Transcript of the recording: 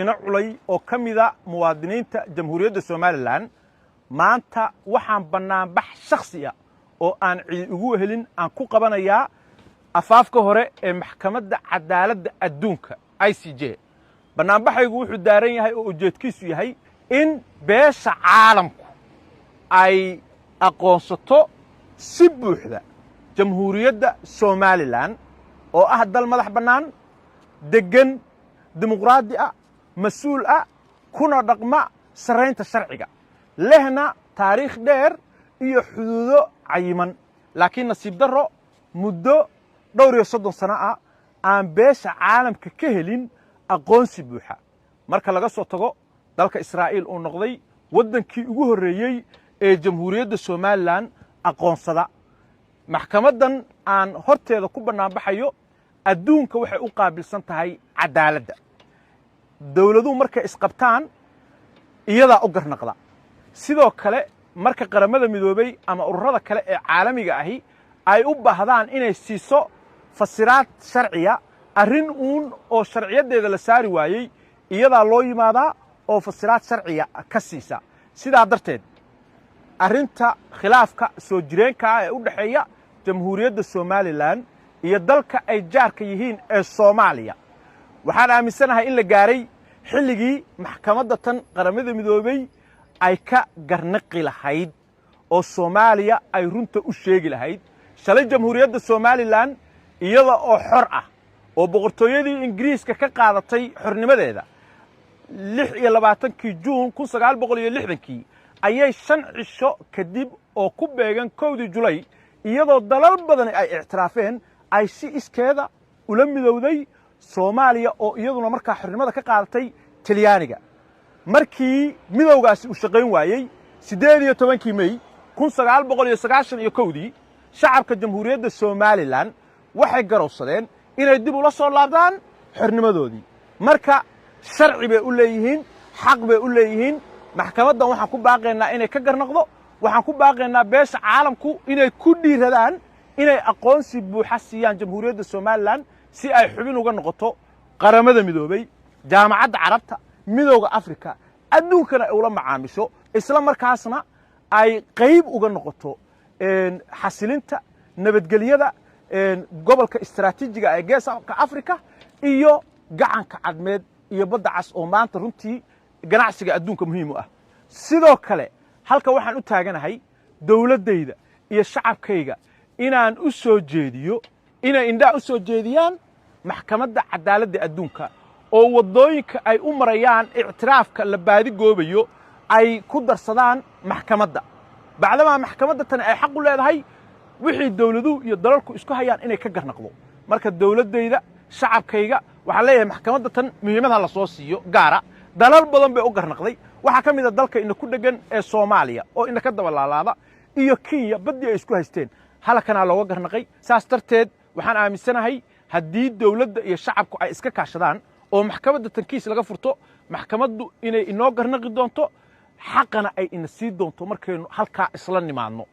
culay oo ka mida muwaadiniinta jamhuuriyadda Soomaaliland maanta waxaan banaanbax shakhsi ah oo aan cid ugu helin aan ku qabanayaa afaafka hore ee maxkamadda cadaaladda adduunka ICJ. banaanbaxaygu wuxuu daaran yahay oo ujeedkiisu yahay in beesha caalamku ay aqoonsato si buuxda jamhuuriyadda Soomaaliland oo ah dal madax bannaan degan dimuqraadi ah مسؤول كنا رقمة سرين تشرعية لهنا تاريخ دير iyo xuduudo cayiman laakiin nasiib daro muddo dhowr iyo 30 sano ah aan beesha caalamka ka helin aqoonsi buuxa marka laga soo tago dalka Israa'iil oo noqday wadankii ugu horeeyay ee jamhuuriyadda Soomaaliland aqoonsada maxkamadan aan horteeda ku banaanbaxayo adduunka waxay u qaabilsan tahay cadaaladda dawladuhu markay isqabtaan iyada u garnaqda sidoo kale marka qaramada midoobay ama ururada kale ee caalamiga ahi ay u baahdaan inay siiso fasiraad sharciya arrin oo sharciyadeeda la saari waayay iyada loo yimaadaa oo fasiraad sharciya ka siisa sidaa darteed arrinta khilaafka soo jireenka ah ee u dhaxeeya jamhuuriyadda Soomaaliland iyo dalka ay jaarka yihiin ee Soomaaliya waxaan aaminsanahay in la gaaray xilligii maxkamadda tan qaramada midoobay ay ka garnaqi lahayd oo Soomaaliya ay runta u sheegi lahayd shalay jamhuuriyadda Soomaaliland iyada oo xor ah oo boqortooyadii Ingiriiska ka qaadatay xornimadeeda 26 Juun 1960 ayay 5 cisho kadib oo ku beegan 1 July iyadoo dalal badan ay ictiraafeen ay si iskeeda ula midowday Soomaaliya oo iyaduna markaa xornimada ka qaadatay Talyaaniga markii midowgaasi u shaqayn waayay 18 May 1991 shacabka jamhuuriyadda Soomaaliland waxay garowsadeen inay dib ula soo laabtaan xornimadoodii marka sharci bay u leeyihiin xaq bay u leeyihiin maxkamadan waxaan ku baaqaynaa inay ka garnaqdo waxaan ku baaqaynaa beesha caalamku inay ku dhiiradaan inay aqoonsi buuxa siiyaan jamhuuriyadda Soomaaliland si ay xubin uga noqoto qaramada midoobay jaamacadda carabta midowga Afrika adduunkana ay ula macaamisho isla markaasna ay qayb uga noqoto xasilinta nabadgelyada gobolka istiraatiijiga ee geeska Afrika iyo gacanka cadmeed iyo badda cas oo maanta runtii ganacsiga adduunka muhiim u ah sidoo kale halka waxaan u taaganahay dawladayda iyo shacabkayga inaan u soo jeediyo inay indhaha u soo jeediyaan maxkamadda cadaaladda adduunka oo wadooyinka ay u marayaan ictiraafka la baadi goobayo ay ku darsadaan maxkamadda bacdama maxkamadda tan ay xaq u leedahay wixii dawladuhu iyo dalalku isku hayaan inay ka garnaqdo marka dawladayda shacabkayga waxaan leeyahay maxkamadda tan muhiimada la soo siiyo gaara dalal badan bay u garnaqday waxa ka mid ah dalka ina ku dhagan ee Soomaaliya oo ina ka dabalaalaada iyo Kenya badii ay isku haysteen halkana looga garnaqay saas darteed waxaan aaminsanahay haddii dawladda iyo shacabku ay iska kaashadaan oo maxkamadda tankiis laga furto maxkamaddu inay inoo garnaqi doonto xaqana ay ina sii doonto markaynu halka isla nimaadno